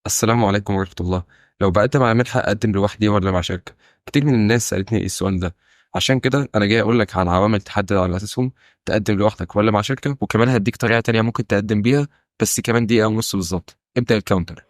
السلام عليكم ورحمة الله. لو بقدم على منحة أقدم لوحدي ولا مع شركة؟ كتير من الناس سألتني إيه السؤال ده. عشان كده أنا جاي أقول لك عن عوامل تحدد على أساسهم تقدم لوحدك ولا مع شركة، وكمان هديك طريقة تانية ممكن تقدم بيها، بس كمان دقيقة ونص بالظبط. ابدأ الكاونتر.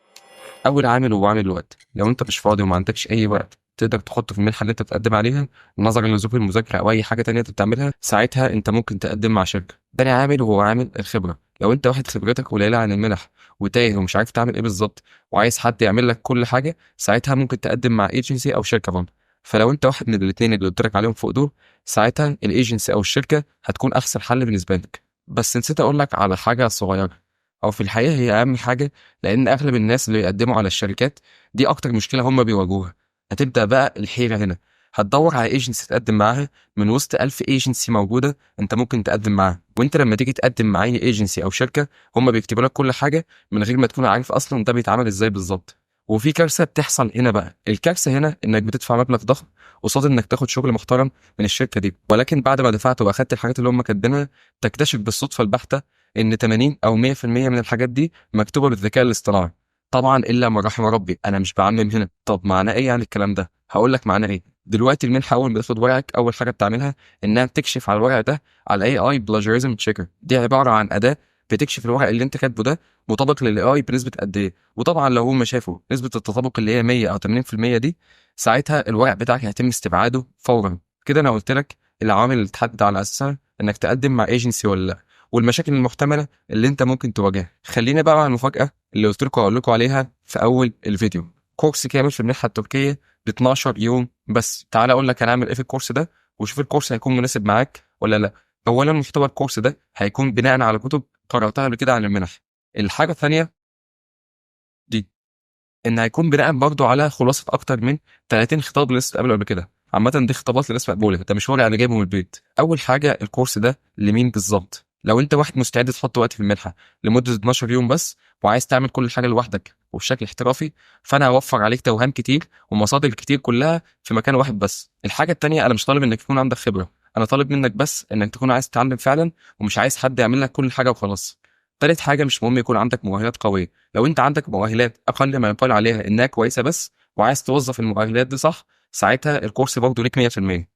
اول عامل هو عامل الوقت. لو انت مش فاضي وما عندكش اي وقت تقدر تحطه في المنحه اللي انت بتقدم عليها، نظرا لظروف المذاكره او اي حاجه تانية انت بتعملها، ساعتها انت ممكن تقدم مع شركه. تاني عامل هو عامل الخبره. لو انت واحد خبرتك قليله عن المنح وتايه ومش عارف تعمل ايه بالظبط وعايز حد يعمل لك كل حاجه، ساعتها ممكن تقدم مع ايجنسي او شركه برضه. فلو انت واحد من الاثنين اللي قلت لك عليهم فوق دول، ساعتها الايجنسي او الشركه هتكون احسن حل بالنسبه لك. بس نسيت اقول لك على حاجه صغيره، او في الحقيقه هي اهم حاجه، لان اغلب الناس اللي يقدموا على الشركات دي اكتر مشكله هم بيواجهوها. هتبدا بقى الحيره هنا. هتدور على ايجنسي تقدم معاها من وسط 1000 ايجنسي موجوده انت ممكن تقدم معاها، وانت لما تيجي تقدم مع اي ايجنسي او شركه هم بيكتبوا لك كل حاجه من غير ما تكون عارف اصلا ده بيتعمل ازاي بالظبط. وفي كارثه بتحصل هنا بقى. الكارثه هنا انك بتدفع مبلغ ضخم قصاد انك تاخد شغل محترم من الشركه دي، ولكن بعد ما دفعت واخدت الحاجات اللي هم كاتبينها، تكتشف بالصدفه البحته ان 80 او 100% من الحاجات دي مكتوبه بالذكاء الاصطناعي. طبعا الا من رحم ربي، انا مش بعمم هنا. طب معناه ايه يعني الكلام ده؟ هقول لك معناه ايه. دلوقتي المنحه اول ما تاخد ورقك اول حاجه بتعملها انها بتكشف على الورق ده على الاي اي بلاجيريزم تشيكر. دي عباره عن اداه بتكشف الورق اللي انت كاتبه ده مطابق للاي اي بنسبه قد ايه. وطبعا لو هم شافوا نسبه التطابق اللي هي 100 او 80% دي، ساعتها الورق بتاعك هيتم استبعاده فورا. كده انا قلت لك العوامل اللي تحدد على اساسها انك تقدم مع ايجنسي ولا لا، والمشاكل المحتمله اللي انت ممكن تواجهها. خلينا بقى على المفاجاه اللي قلت لكم اقول لكم عليها في اول الفيديو. كورس كامل في المنحه التركيه ب 12 يوم بس. تعال اقول لك هنعمل ايه في الكورس ده، وشوف الكورس هيكون مناسب معاك ولا لا. اولا محتوى الكورس ده هيكون بناء على كتب قراتها قبل كده عن المنح. الحاجه الثانيه دي ان هيكون بناء برضه على خلاصه اكتر من 30 خطاب لسه اتقابلوا قبل كده. عامه دي خطابات لناس مقبوله، ده مش ورقه انا جايبه من البيت. اول حاجه الكورس ده لمين بالظبط؟ لو انت واحد مستعد تحط وقت في المنحه لمده 12 يوم بس، وعايز تعمل كل حاجه لوحدك وبشكل احترافي، فانا هوفر عليك توهان كتير ومصادر كتير كلها في مكان واحد بس. الحاجه التانيه، انا مش طالب انك يكون عندك خبره، انا طالب منك بس انك تكون عايز تتعلم فعلا ومش عايز حد يعمل لك كل حاجه وخلاص. تالت حاجه، مش مهم يكون عندك مؤهلات قويه. لو انت عندك مؤهلات اقل ما يقال عليها انها كويسه بس وعايز توظف المؤهلات دي صح، ساعتها الكورس برضه ليك 100%.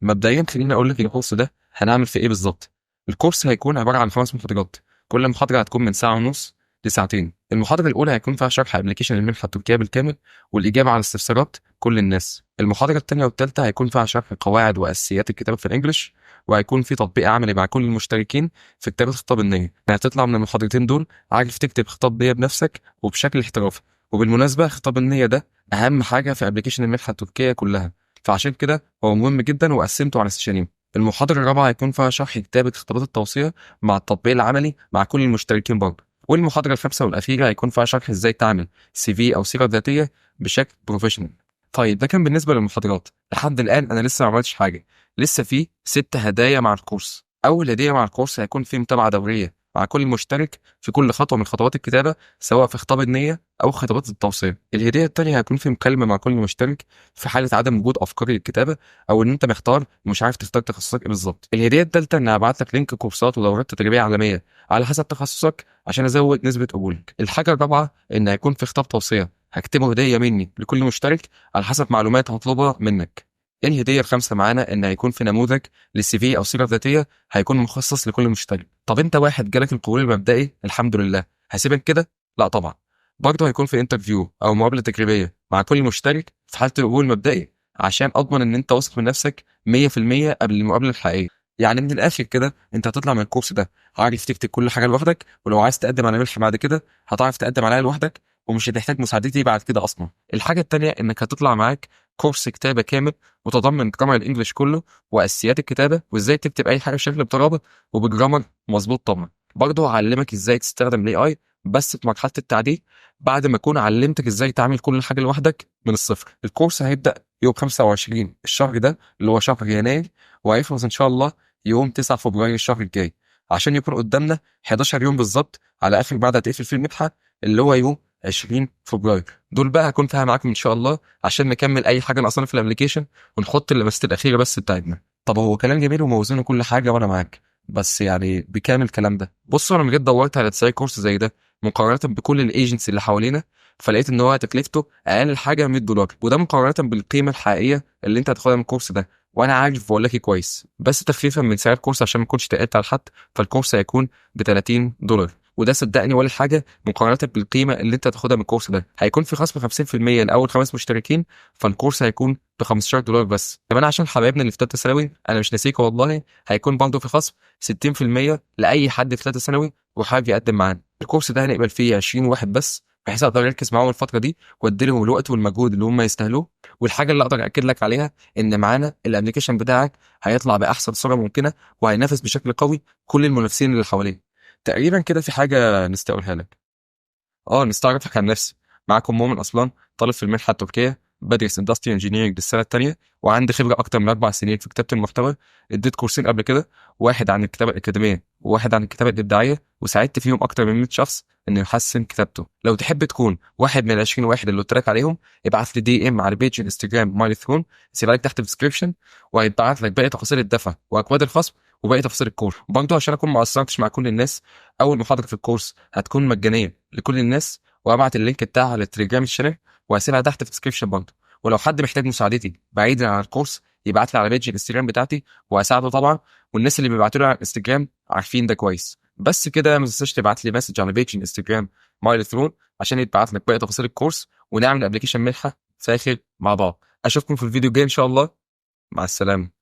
مبدئيا خليني اقول لك الكورس ده هنعمل فيه ايه بالظبط. الكورس هيكون عباره عن 5 محاضرات، كل محاضره هتكون من ساعه ونص لساعتين. المحاضره الاولى هيكون فيها شرح ابلكيشن المنحه التركيه بالكامل والاجابه على استفسارات كل الناس. المحاضره الثانيه والثالثه هيكون فيها شرح قواعد واساسيات الكتابه في الانجليش، وهيكون في تطبيق عملي مع كل المشتركين في كتابه خطاب النيه. يعني هتطلع من المحاضرتين دول عارف تكتب خطاب نيه بنفسك وبشكل احترافي. وبالمناسبه خطاب النيه ده اهم حاجه في ابلكيشن المنحه التركيه كلها، فعشان كده هو مهم جدا وقسمته على سيشنين. المحاضرة الرابعة هيكون فيها شرح كتابة خطابات التوصية مع التطبيق العملي مع كل المشتركين برضه. والمحاضرة الخامسة والأخيرة هيكون فيها شرح ازاي تعمل سي في أو سيرة ذاتية بشكل بروفيشنال. طيب ده كان بالنسبة للمحاضرات. لحد الآن أنا لسه ما عملتش حاجة، لسه في 6 هدايا مع الكورس. أول هدية مع الكورس هيكون في متابعة دورية مع كل مشترك في كل خطوة من خطوات الكتابة، سواء في خطاب النية أو خطوات التوصية. الهدية التانية هيكون في مكالمة مع كل مشترك في حالة عدم وجود أفكار للكتابة او ان انت محتار ومش عارف تختار تخصصك ايه بالظبط. الهديه الثالثه ان هبعت لك لينك كورسات ودورات تدريبيه عالميه على حسب تخصصك عشان ازود نسبه قبولك. الحاجه الرابعه ان هيكون في خطاب توصيه هكتبه هديه مني لكل مشترك على حسب معلومات هطلبها منك. الهديه الخامسه معانا ان هيكون في نموذج للسي في او سيره ذاتيه هيكون مخصص لكل مشترك. طب انت واحد جالك القبول المبدئي الحمد لله، هسيبك كده؟ لا طبعا. برضه هيكون في انترفيو او مقابله تجريبيه مع كل مشترك في حاله القبول المبدئي، عشان اضمن ان انت واثق من نفسك 100% قبل المقابله الحقيقيه. يعني من الاخر كده انت هتطلع من الكورس ده عارف تكتب كل حاجه لوحدك، ولو عايز تقدم على منحه بعد كده هتعرف تقدم عليها لوحدك ومش هتحتاج مساعدتي بعد كده اصلا. الحاجه التانيه انك هتطلع معاك كورس كتابه كامل متضمن جرامر الانجليش كله واساسيات الكتابه وازاي تكتب اي حاجه بشكل بترابط وبجرامر مظبوط. طبعا برضه هعلمك ازاي تستخدم الاي اي بس في مرحله التعديل، بعد ما اكون علمتك ازاي تعمل كل حاجه لوحدك من الصفر. الكورس هيبدا يوم 25 الشهر ده اللي هو شهر يناير، وهيخلص ان شاء الله يوم 9 فبراير الشهر الجاي، عشان يكون قدامنا 11 يوم بالظبط على اخر بعد هتقفل فيه المنحه اللي هو يوم 20 فبراير. دول بقى هكون فيها معاكم ان شاء الله عشان نكمل اي حاجه ناقصانا في الابلكيشن ونحط اللمسات الاخيره بس بتاعتنا. طب هو كلام جميل وموزون وكل حاجه وانا معاك، بس يعني بكامل الكلام ده. بص انا بجد دورت على تسعير كورس زي ده مقارنه بكل الايجنتس اللي حوالينا، فلقيت ان هو تكلفته اقل حاجه $100، وده مقارنه بالقيمه الحقيقيه اللي انت هتاخدها من الكورس ده. وانا عارف بقول لك إيه كويس، بس تخفيفا من سعر الكورس عشان ما اكونش تقلت على حد، فالكورس هيكون ب $30. وده صدقني ولا حاجه مقارنه بالقيمه اللي انت هتاخدها من الكورس ده. هيكون في خصم 50% لاول 5 مشتركين، فالكورس هيكون ب $15 بس. كمان عشان حبايبنا اللي في ثالثه ثانوي انا مش ناسيك والله، هيكون برضه في خصم 60% لاي حد في ثالثه ثانوي وحابب يقدم معانا. الكورس ده هنقبل فيه 20 واحد بس، بحيث اقدر اركز معاهم الفتره دي وادي لهم الوقت والمجهود اللي هم يستاهلوه. والحاجه اللي اقدر اكد لك عليها ان معانا الابلكيشن بتاعك هيطلع باحسن صوره ممكنه، وهينافس بشكل قوي كل المنافسين اللي حواليه. تقريبا كده في حاجه نستقولها لك. نستعرفك عن نفسي. معاكم مؤمن أصلان، طالب في المنحة التركية، بدرس اندستري انجينيرنج للسنة التانية، وعندي خبرة أكتر من 4 سنين في كتابة المحتوى. اديت كورسين قبل كده، واحد عن الكتابة الأكاديمية وواحد عن الكتابة الإبداعية، وساعدت فيهم أكتر من 100 شخص إنه يحسن كتابته. لو تحب تكون واحد من ال 20 واحد اللي قلت لك عليهم، ابعت لي دي ام على بيج انستجرام مايل ثرون، سيبها لك تحت في الديسكربشن، وهيتبعت لك باقي تفاصيل الدفع وأكواد الخصم وباقي تفاصيل الكورس. برضه عشان أكون ما قصرتش مع كل الناس، أول محاضرة في الكورس هتكون مجانية لكل الناس، وابعت اللينك بتاعها على التليجرام الشانل، وهسيبها تحت في الديسكربشن برضه. ولو حد محتاج مساعدتي بعيدا عن الكورس، يبعت لي على بيج الانستجرام بتاعتي وهساعده طبعا. والناس اللي بيبعتوا لي على الانستجرام عارفين ده كويس. بس كده ما تنساش تبعت لي مسج على بيج الانستجرام مايل ثرون عشان يتبعت لك باقي تفاصيل الكورس، ونعمل ابلكيشن منحه فاخر مع بعض. اشوفكم في الفيديو الجاي ان شاء الله. مع السلامه.